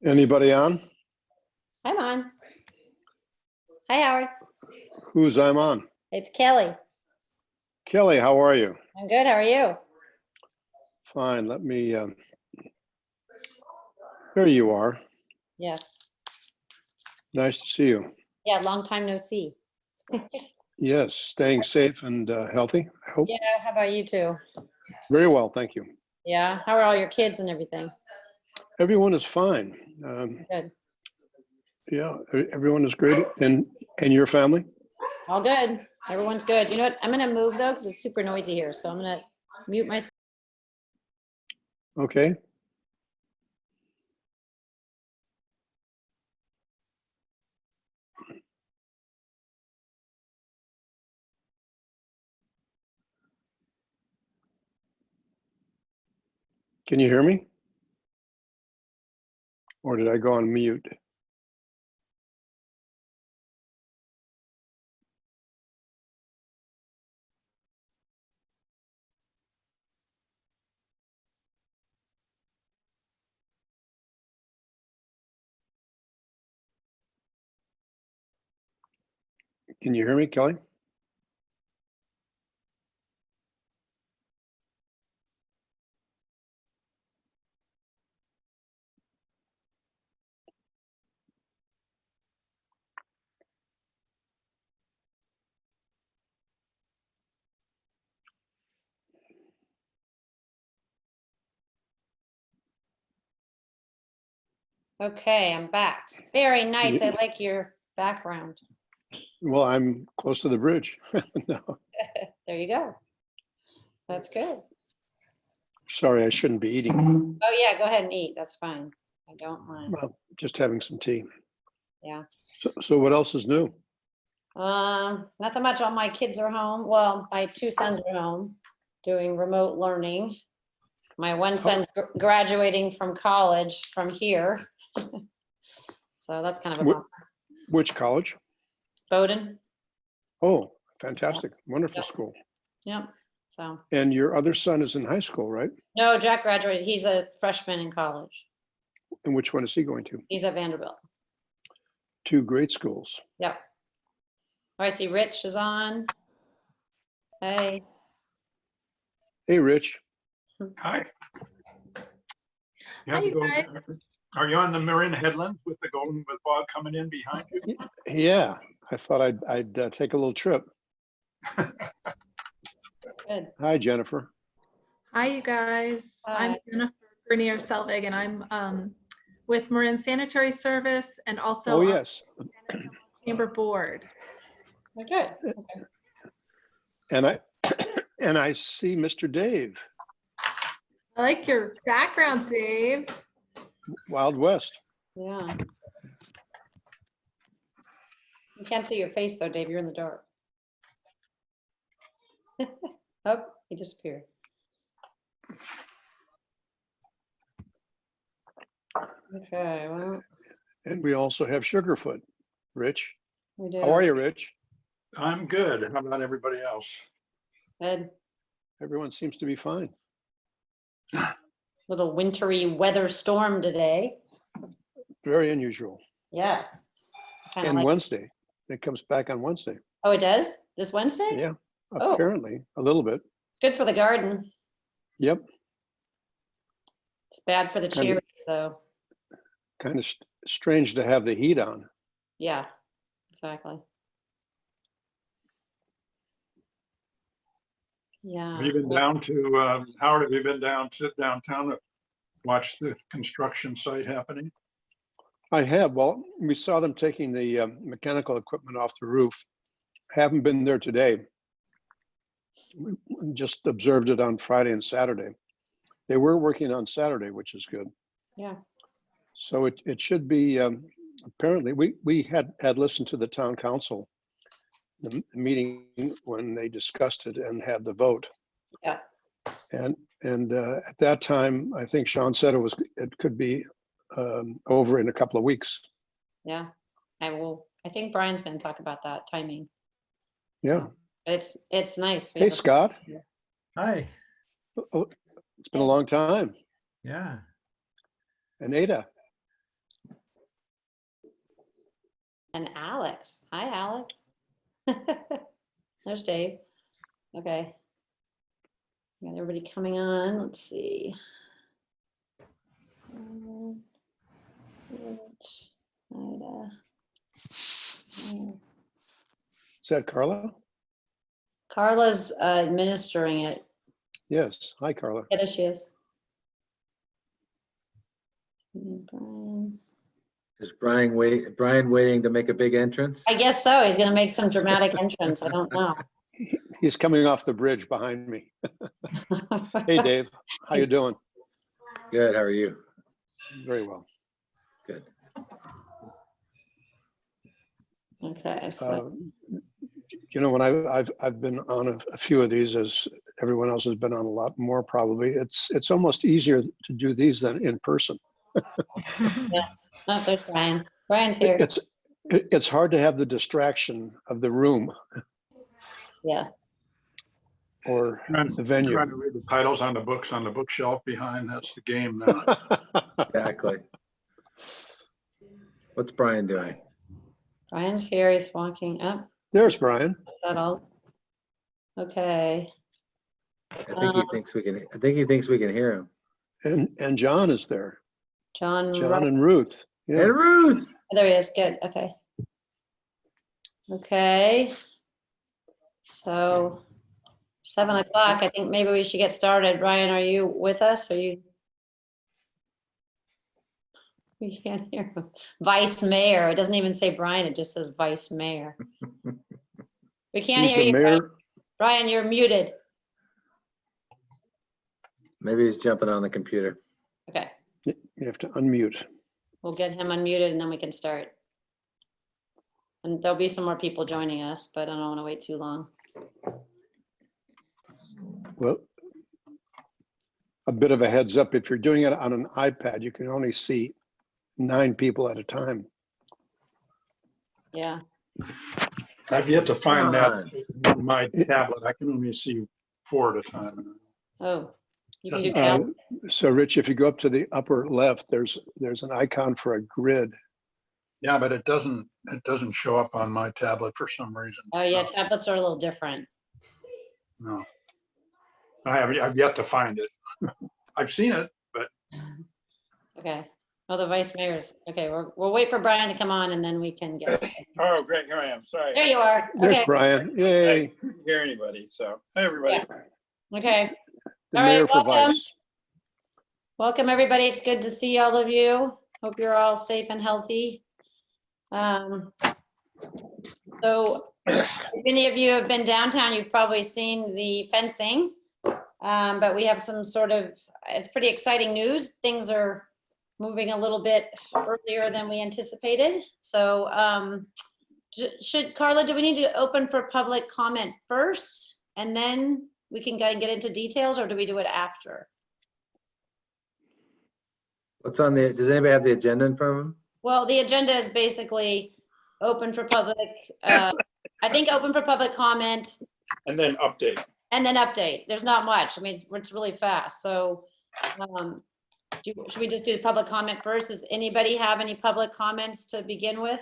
Anybody on? I'm on. Hi, Howard. Who's I'm on? It's Kelly. Kelly, how are you? I'm good. How are you? Fine. Let me, there you are. Yes. Nice to see you. Yeah, long time no see. Yes, staying safe and healthy, I hope. Yeah, how about you too? Very well, thank you. Yeah, how are all your kids and everything? Everyone is fine. Good. Yeah, everyone is great. And your family? All good. Everyone's good. You know what? I'm gonna move though because it's super noisy here. So I'm gonna mute myself. Okay. Can you hear me? Or did I go on mute? Can you hear me, Kelly? Okay, I'm back. Very nice. I Yeah. like your background. Well, I'm close to the bridge. No, There you go. That's good. sorry, I shouldn't be eating. Oh yeah, go ahead and eat. That's fine. I don't mind. Well, just having some tea. Yeah. So what else is new? Nothing much. All my kids are home. Well, my two sons are home doing remote learning. My one son's graduating from college from here. So that's kind of a bummer. Which college? Bowdoin. Oh, fantastic. Wonderful Yep. school. Yep. So And your other son is in high school, right? no, Jack graduated. He's a freshman in college. And which one is he going to? He's at Vanderbilt. Two great schools. Yep. Oh, I see Rich is on. Hey. Hey, Rich. Hi. Hi, you guys. Are you on the Marin Headlands with the Golden with Bog coming in behind you? Yeah, I thought I'd take a little trip. Good. Hi, Jennifer. Hi, you guys. Hi. I'm Jennifer Grenier Selvig, and I'm with Marin Sanitary Service and also Oh, on yes. the Chamber Board. Oh, good. Okay. And I see Mr. Dave, I like your background, Dave. Wild West. Yeah. You can't see your face though, Dave. You're in the dark. Oh, he disappeared. Okay, well, And we also have Sugarfoot. Rich, we do. how are you, Rich? I'm good. How about everybody else? Good. Everyone seems to be fine. Little wintry weather storm today. Very unusual. Yeah. Kinda And like- Wednesday, it comes back on Wednesday. Oh, it does? This Wednesday? Yeah, Oh. apparently, a little bit. Good for the garden. Yep, It's bad for the Kind of- cherries, though. kind of strange to have the heat on. Yeah, exactly. Yeah. Have you been down to, Howard, have you been down to downtown to watch the construction site happening? I have, well, we saw them taking the mechanical equipment off the roof. Haven't been there today. We just observed it on Friday and Saturday. They were working on Saturday, which is good. Yeah. So it should be, apparently, we had listened to the town council, the meeting when they discussed it and had the vote. Yeah. And at that time, I think Sean said it could be over in a couple of weeks. Yeah. I think Brian's going to talk about that timing. Yeah. It's nice. We Hey, have a- Scott. Hi, Oh, it's been a long time. yeah. And Ada. And Alex. Hi, Alex. There's Dave. Okay. Got everybody coming on. Let's see. Ida. Is that Carla? Carla's administering it. Yes. Hi, Carla. Yeah, there she is. Brian. Is Brian waiting to make a big entrance? I guess so. He's going to make some dramatic entrance. I don't know. He's coming off the bridge behind me. Hey, Dave. How you doing? Good, how are you? Very well. Good. Okay. So, You know, when I've been on a few of these, as everyone else has been on a lot more probably, it's almost easier to do these than in person. Oh, there's Brian. Brian's here. It's hard to have the distraction of the room Yeah. or Trying the venue. trying to read the titles on the books on the bookshelf behind. That's the game now. Exactly. What's Brian doing? Brian's here. He's walking up. There's Brian. Settled. Okay. I think he thinks we can. I think he thinks we can hear him. And John is there. John. John and Ruth. Yeah. And Ruth. There he is. Good. Okay. Okay. So 7 o'clock. I think maybe we should get started. Brian, are you with us? Are you? We can't hear him. Vice Mayor. It doesn't even say Brian. It just says Vice Mayor. We can't He's hear the you. Brian. mayor. Brian, you're muted. Maybe he's jumping on the computer. Okay. You have to unmute. We'll get him unmuted and then we can start. And there'll be some more people joining us, but I don't want to wait too long. Well, a bit of a heads up, if you're doing it on an iPad, you can only see 9 people at a time. Yeah. I've yet to find Come that on my tablet. I can only see 4 at a time. Oh, you can do Doesn't- count. So Rich, if you go up to the upper left, there's an icon for a grid. Yeah, but it doesn't show up on my tablet for some reason. Oh yeah, tablets are a little different. No. I've yet to find it. I've seen it, but Okay. Oh, the vice mayor's, okay, we'll wait for Brian to come on and then we can get, Oh, great, here I am, sorry. there you are. There's Okay, Brian. I Yay. couldn't hear anybody, so, hi, everybody. okay. The All right, mayor for welcome. vice. Welcome, everybody. It's good to see all of you. Hope you're all safe and healthy. So if any of you have been downtown, you've probably seen the fencing. But we have some sort of, it's pretty exciting news. Things are moving a little bit earlier than we anticipated. So Carla, do we need to open for public comment first? And then we can get into details, or do we do it after? What's on the? Does anybody have the agenda in front of them? Well, the agenda is basically open for public, I think open for public comment And then update. and then update. There's not much. I mean, it's really fast. So should we just do the public comment first? Does anybody have any public comments to begin with?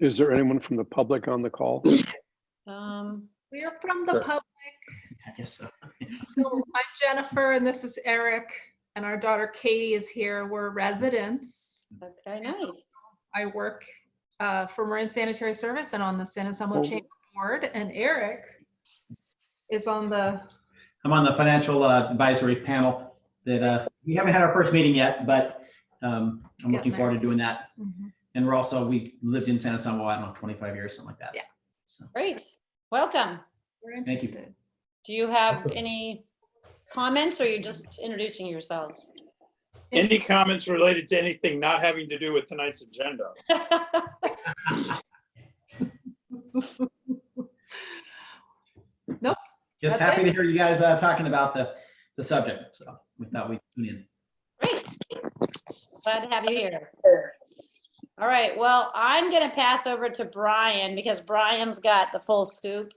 Is there anyone from the public on the call? We are from the Sure. public. I guess so. So I'm Jennifer and this is Eric and our daughter Katie is here. We're residents. Okay, nice. I work for Marin Sanitary Service and on the San Anselmo Chamber Board, and Eric is on the, I'm on the financial advisory panel that we haven't had our first meeting yet, but I'm looking Getting forward to doing that. Mhm. And we lived in San Anselmo, I don't know, 25 years, something like that. Yeah. So, Great. Welcome. we're Thank you. interested. Do you have any comments or you're just introducing yourselves? Any comments related to anything not having to do with tonight's agenda? Just That's happy it. to hear you guys talking about the subject. So we thought we'd tune in. Great. Glad to have you here. All right, well, I'm gonna pass over to Brian because Brian's got the full scoop.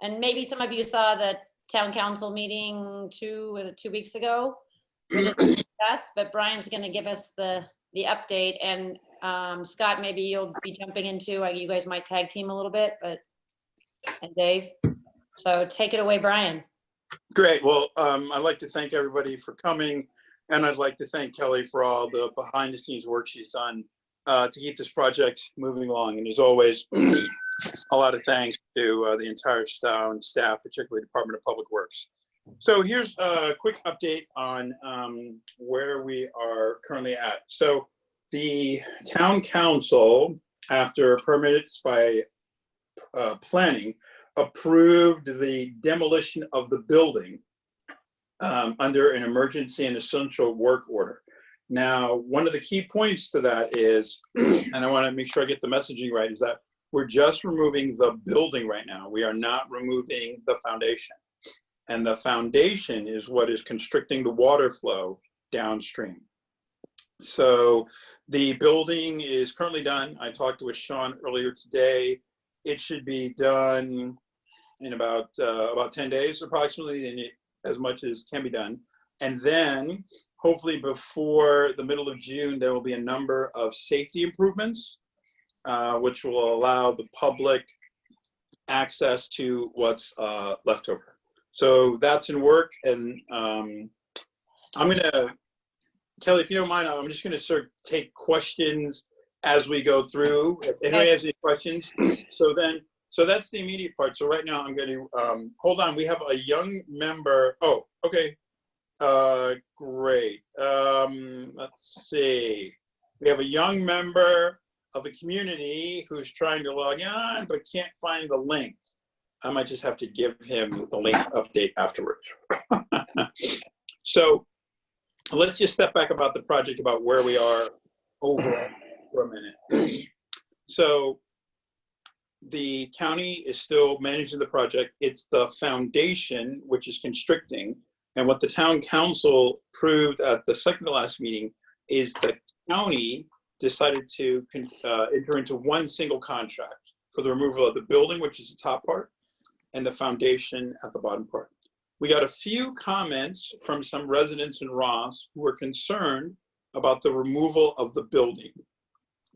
And maybe some of you saw the town council meeting 2 weeks ago. But Brian's gonna give us the update, and Scott, maybe you'll be jumping into, you guys might tag team a little bit, and Dave. So take it away, Brian. Great, well, I'd like to thank everybody for coming, and I'd like to thank Kelly for all the behind the scenes work she's done to keep this project moving along. And as always, a lot of thanks to the entire town staff, particularly Department of Public Works. So here's a quick update on where we are currently at. So the town council, after permits by planning, approved the demolition of the building under an emergency and essential work order. Now, one of the key points to that is, and I want to make sure I get the messaging right, is that we're just removing the building right now. We are not removing the foundation. and the foundation is what is constricting the water flow downstream. So the building is currently done. I talked with Sean earlier today. It should be done in about 10 days approximately, and as much as can be done. And then hopefully before the middle of June, there will be a number of safety improvements, which will allow the public access to what's left over. So that's in work. And I'm gonna, Kelly, if you don't mind, I'm just gonna sort of take questions as we go through. If anybody has any questions, so that's the immediate part. So right now I'm going to, hold on, we have a young member. Oh, okay. Great. Let's see. We have a young member of the community who's trying to log on, but can't find the link. I might just have to give him the link update afterwards. So let's just step back about the project, about where we are overall for a minute. So the county is still managing the project. It's the foundation which is constricting. And what the town council proved at the second to last meeting is the county decided to enter into one single contract for the removal of the building, which is the top part, and the foundation at the bottom part. We got a few comments from some residents in Ross who were concerned about the removal of the building,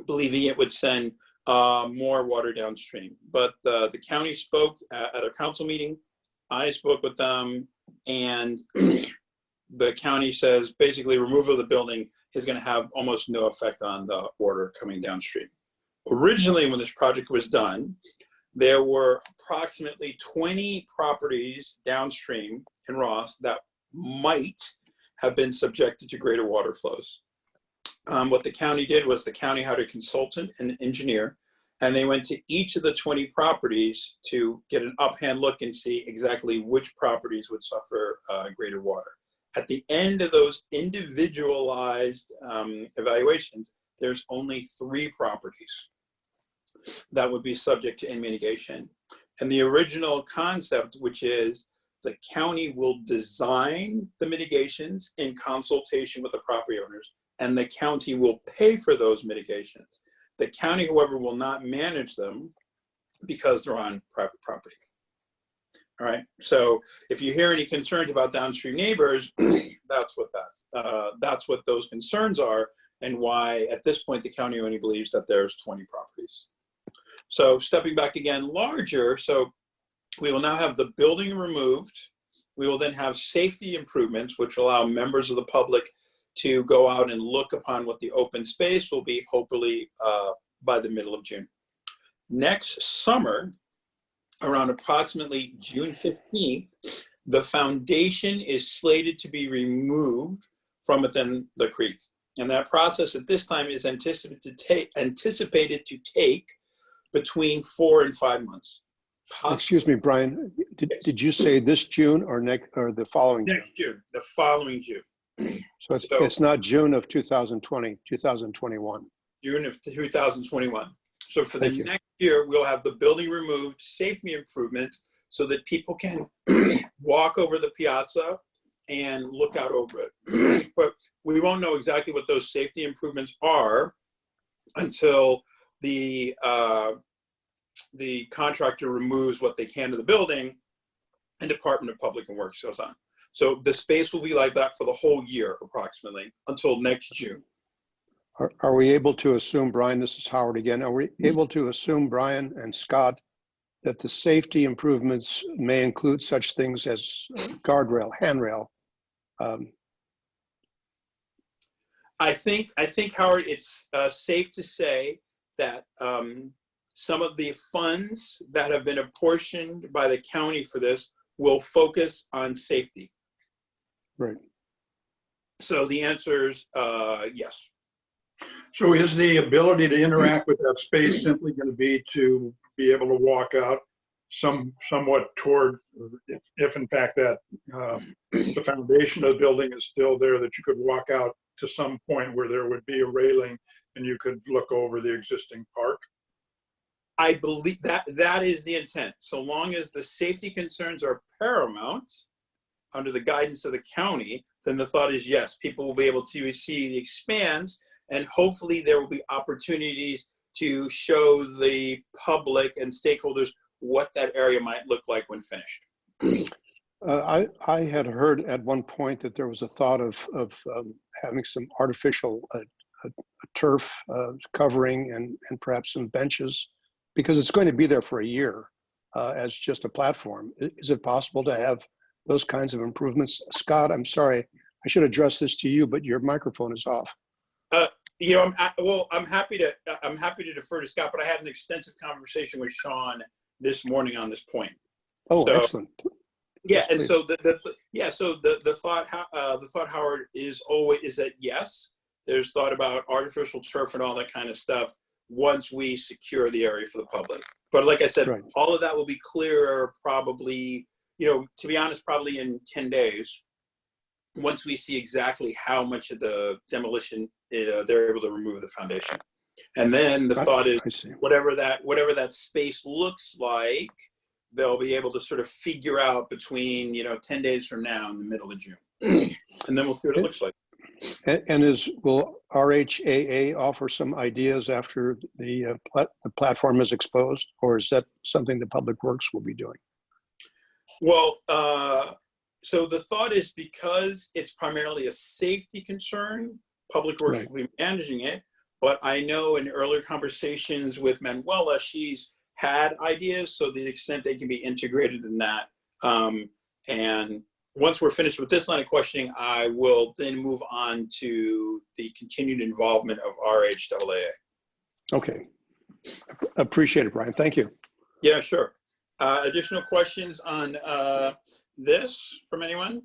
believing it would send more water downstream. But the county spoke at a council meeting. I spoke with them, and the county says basically removal of the building is going to have almost no effect on the water coming downstream. Originally, when this project was done, there were approximately 20 properties downstream in Ross that might have been subjected to greater water flows. What the county did was the county had a consultant and an engineer, and they went to each of the 20 properties to get an uphand look and see exactly which properties would suffer greater water. At the end of those individualized evaluations, there's only 3 properties that would be subject to mitigation. And the original concept, which is the county will design the mitigations in consultation with the property owners, and the county will pay for those mitigations. The county, however, will not manage them because they're on private property. All right, so if you hear any concerns about downstream neighbors, that's what those concerns are, and why at this point the county only believes that there's 20 properties. So stepping back again larger, so we will now have the building removed. We will then have safety improvements, which will allow members of the public to go out and look upon what the open space will be, hopefully by the middle of June. Next summer, around approximately June 15th, the foundation is slated to be removed from within the creek. And that process at this time is anticipated to take between 4 and 5 months. Excuse me, Brian, did you say this June or the following June? Next June, the following June. So it's not June of 2020, 2021. June of 2021. So for the next year, we'll have the building removed, safety improvements, so that people can walk over the piazza and look out over it. But we won't know exactly what those safety improvements are until the contractor removes what they can to the building and Department of Public and Works goes on. So the space will be like that for the whole year, approximately, until next June. Are we able to assume, Brian, this is Howard again, are we able to assume, Brian and Scott, that the safety improvements may include such things as guardrail, handrail? I think, Howard, it's safe to say that some of the funds that have been apportioned by the county for this will focus on safety. Right. So the answer is yes. So is the ability to interact with that space simply going to be able to walk out somewhat toward, if in fact that the foundation of the building is still there, that you could walk out to some point where there would be a railing and you could look over the existing park? I believe that is the intent. So long as the safety concerns are paramount, under the guidance of the county, then the thought is yes, people will be able to see the expanse, and hopefully there will be opportunities to show the public and stakeholders what that area might look like when finished. I had heard at one point that there was a thought of having some artificial turf covering and perhaps some benches, because it's going to be there for a year as just a platform. Is it possible to have those kinds of improvements? Scott, I'm sorry, I should address this to you, but your microphone is off. You know, I'm happy to defer to Scott, but I had an extensive conversation with Sean this morning on this point. Oh, So, excellent. Yeah, Yes, and please. so the thought, Howard, is that yes, there's thought about artificial turf and all that kind of stuff once we secure the area for the public. But like I said, Right. all of that will be clearer probably, you know, to be honest, probably in 10 days, once we see exactly how much of the demolition they're able to remove the foundation. And then the thought is I see. whatever that space looks like, they'll be able to sort of figure out between, you know, 10 days from now in the middle of June. And then we'll see what it looks like. And will RHAA offer some ideas after the platform is exposed, or is that something the Public Works will be doing? Well, so the thought is because it's primarily a safety concern, Public Works Right. will be managing it. But I know in earlier conversations with Manuela, she's had ideas, so the extent they can be integrated in that. And once we're finished with this line of questioning, I will then move on to the continued involvement of RHAA. Okay. Appreciate it, Brian. Thank you. Yeah, sure. Additional questions on this from anyone?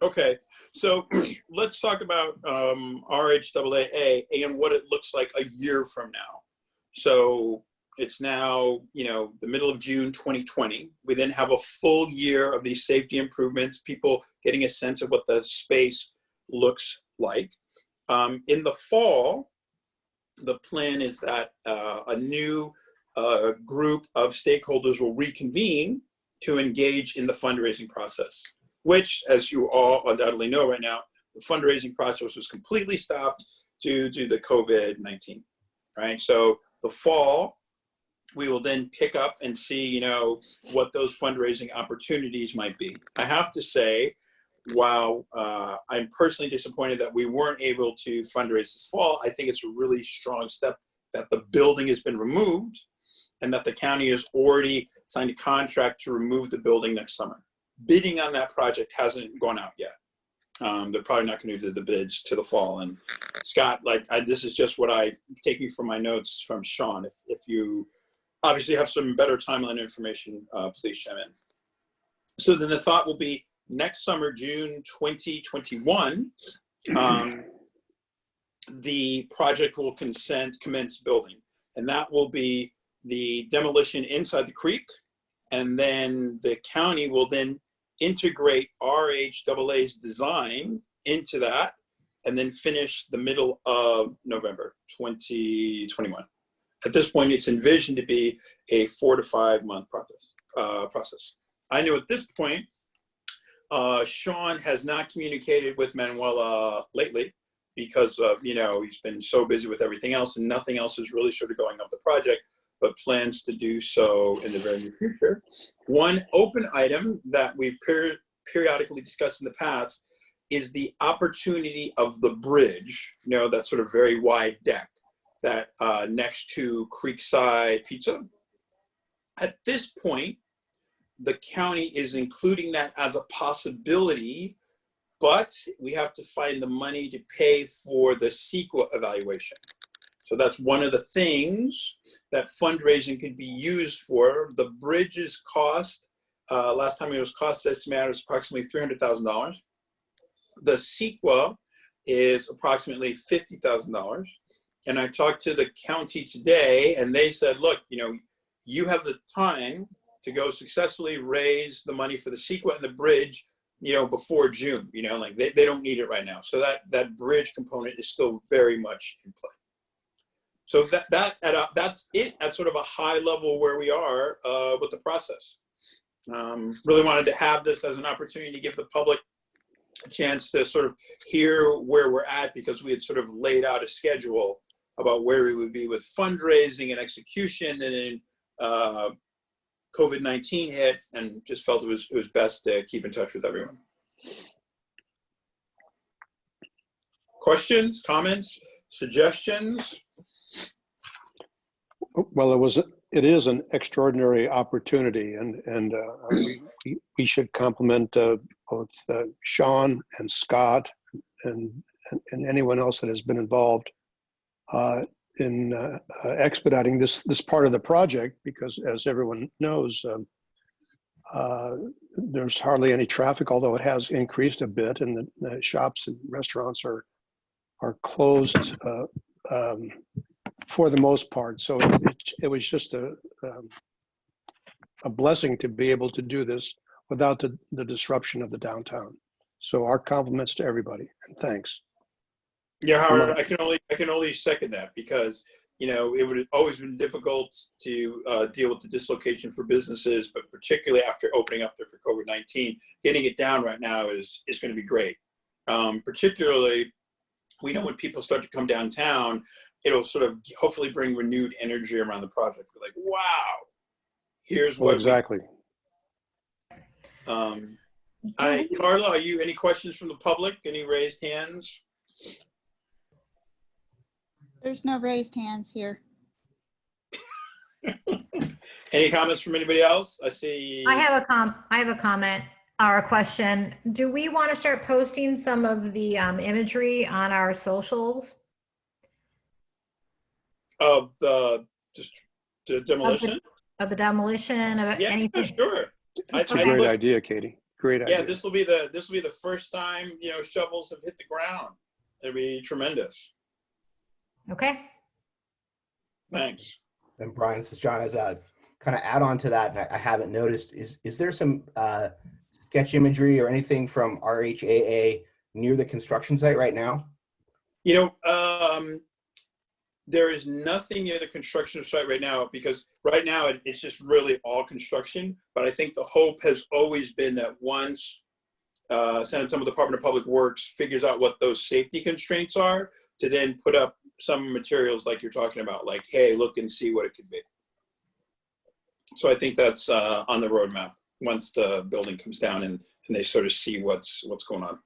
Okay, so let's talk about RHAA and what it looks like a year from now. So it's now, you know, the middle of June 2020. We then have a full year of these safety improvements, people getting a sense of what the space looks like. In the fall, the plan is that a new group of stakeholders will reconvene to engage in the fundraising process, which, as you all undoubtedly know right now, the fundraising process was completely stopped due to the COVID-19, right? So the fall, we will then pick up and see, you know, what those fundraising opportunities might be. I have to say, while I'm personally disappointed that we weren't able to fundraise this fall, I think it's a really strong step that the building has been removed and that the county has already signed a contract to remove the building next summer. Bidding on that project hasn't gone out yet. They're probably not going to do the bids to the fall. And Scott, this is just what I taking from my notes from Sean. If you obviously have some better timeline information, please chime in. So then the thought will be next summer, June 2021, the project will commence building. And that will be the demolition inside the creek. And then the county will then integrate RHAA's design into that and then finish the middle of November 2021. At this point, it's envisioned to be a 4 to 5 month process. I know at this point, Sean has not communicated with Manuela lately because of, you know, he's been so busy with everything else and nothing else is really sort of going up the project, but plans to do so in the very near future. One open item that we've periodically discussed in the past is the opportunity of the bridge, you know, that sort of very wide deck that next to Creekside Pizza. At this point, the county is including that as a possibility, but we have to find the money to pay for the CEQA evaluation. So that's one of the things that fundraising could be used for. The bridge's cost, last time it was cost estimated, was approximately $300,000. The CEQA is approximately $50,000. And I talked to the county today and they said, look, you know, you have the time to go successfully raise the money for the CEQA and the bridge, you know, before June, you know, like they don't need it right now. So that bridge component is still very much in play. So that's it at sort of a high level where we are with the process. Really wanted to have this as an opportunity to give the public a chance to sort of hear where we're at, because we had sort of laid out a schedule about where we would be with fundraising and execution, and then COVID-19 hit, and just felt it was best to keep in touch with everyone. Questions, comments, suggestions? Well, it is an extraordinary opportunity, and we should compliment both Sean and Scott and anyone else that has been involved in expediting this part of the project, because as everyone knows, there's hardly any traffic, although it has increased a bit, and the shops and restaurants are closed for the most part. So it was just a blessing to be able to do this without the disruption of the downtown. So our compliments to everybody, and thanks. Yeah, Howard, I can only second that, because it would have always been difficult to deal with the dislocation for businesses, but particularly after opening up there for COVID-19, getting it down right now is going to be great. Particularly, we know when people start to come downtown, it'll sort of hopefully bring renewed energy around the project. We're like, wow, here's what exactly. Carla, are you any questions from the public? Any raised hands? There's no raised hands here. Any comments from anybody else? I see. I have a comment or a question. Do we want to start posting some of the imagery on our socials? Of the demolition? Of the demolition of anything? Sure. It's a great idea, Katie. Great idea. Yeah, this will be the first time shovels have hit the ground. It'll be tremendous. Okay. Thanks. And Brian, this is John. As a kind of add on to that, and I haven't noticed, is there some sketch imagery or anything from RHAA near the construction site right now? There is nothing near the construction site right now, because right now it's just really all construction. But I think the hope has always been that once San Antonio Department of Public Works figures out what those safety constraints are, to then put up some materials like you're talking about, like, hey, look and see what it could be. So I think that's on the roadmap once the building comes down and they sort of see what's going on.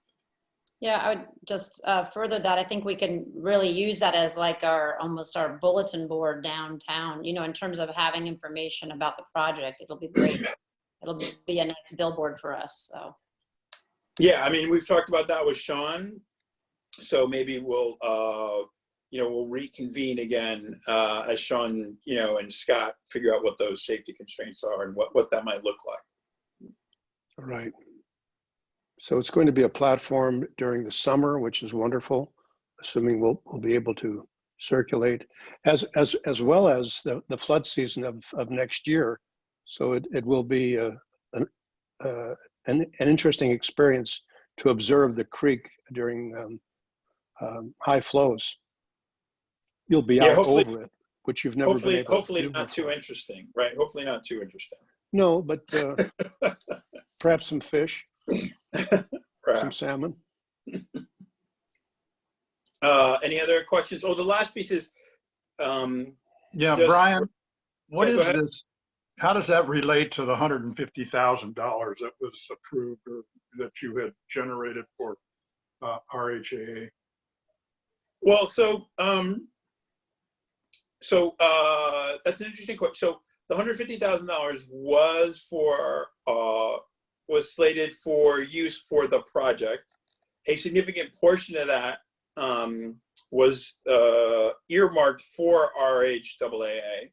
Yeah, I would just further that. I think we can really use that as like almost our bulletin board downtown, in terms of having information about the project. It'll be great. It'll be a nice billboard for us. So. Yeah, I mean, we've talked about that with Sean. So maybe we'll reconvene again as Sean, and Scott figure out what those safety constraints are and what that might look like. All right. So it's going to be a platform during the summer, which is wonderful, assuming we'll be able to circulate, as well as the flood season of next year. So it will be an interesting experience to observe the creek during high flows. You'll be out over it, which you've never been able to do. Hopefully not too interesting, right? Hopefully not too interesting. No, but perhaps some fish, some salmon. Any other questions? Oh, the last piece is. Yeah, Brian, what is this? How does that relate to the $150,000 that was approved or that you had generated for RHAA? Well, so that's an interesting question. So the $150,000 was slated for use for the project. A significant portion of that was earmarked for RHAA,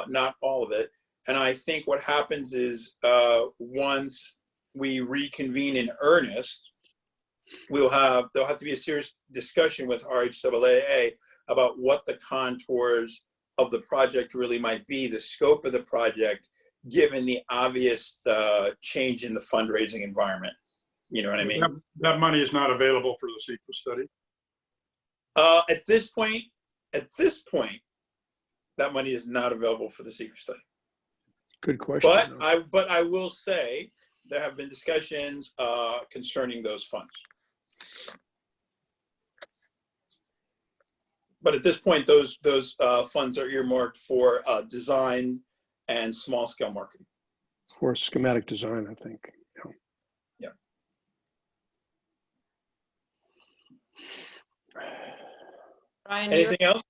not all of it. And I think what happens is once we reconvene in earnest, there'll have to be a serious discussion with RHAA about what the contours of the project really might be, the scope of the project, given the obvious change in the fundraising environment. You know what I mean? That money is not available for the CEQA study? At this point, that money is not available for the CEQA study. Good question. But I will say there have been discussions concerning those funds. But at this point, those funds are earmarked for design and small scale marketing. For schematic design, I think. Yeah. Brian, Anything else?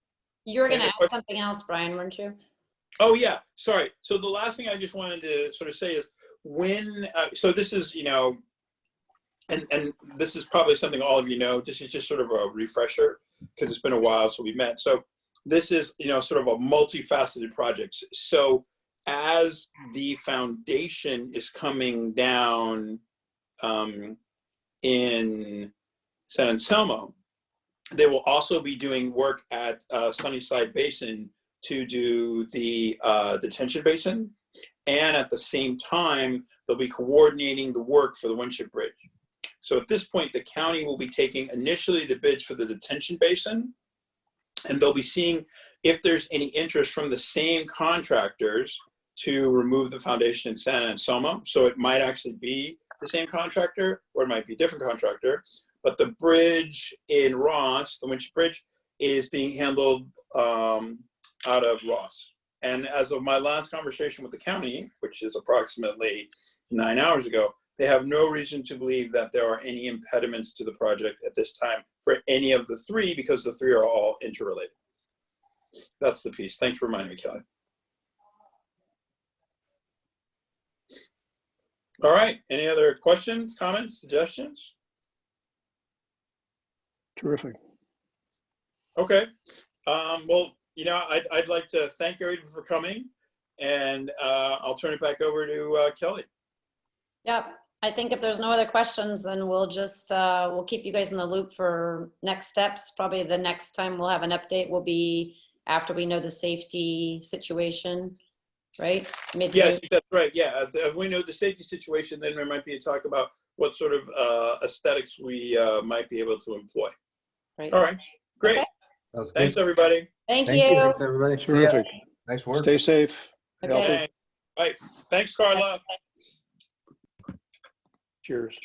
you were going to Any add questions? something else, Brian, weren't you? Oh, yeah, sorry. So the last thing I just wanted to sort of say is when, so this is, and this is probably something all of you know, this is just sort of a refresher because it's been a while so we met. So this is, sort of a multifaceted project. So as the foundation is coming down in San Anselmo, they will also be doing work at Sunnyside Basin to do the detention basin. And at the same time, they'll be coordinating the work for the Winship Bridge. So at this point, the county will be taking initially the bids for the detention basin, and they'll be seeing if there's any interest from the same contractors to remove the foundation in San Anselmo. So it might actually be the same contractor, or it might be a different contractor. But the bridge in Ross, the Winship Bridge, is being handled out of Ross. And as of my last conversation with the county, which is approximately 9 hours ago, they have no reason to believe that there are any impediments to the project at this time for any of the three, because the three are all interrelated. That's the piece. Thanks for reminding me, Kelly. All right. Any other questions, comments, suggestions? Terrific. Okay. Well, I'd like to thank everyone for coming, and I'll turn it back over to Kelly. Yep. I think if there's no other questions, then we'll just, we'll keep you guys in the loop for next steps. Probably the next time we'll have an update will be after we know the safety situation, right? Midway. Yeah, I think that's right. Yeah, if we know the safety situation, then there might be a talk about what sort of aesthetics we might be able to employ. Right. All right, great. Okay. That was good. Thanks, everybody. Thank Thank you. Thanks, everybody. See ya. Terrific. Nice work. Stay safe. Okay. Healthy. All right. Thanks, Carla. Cheers.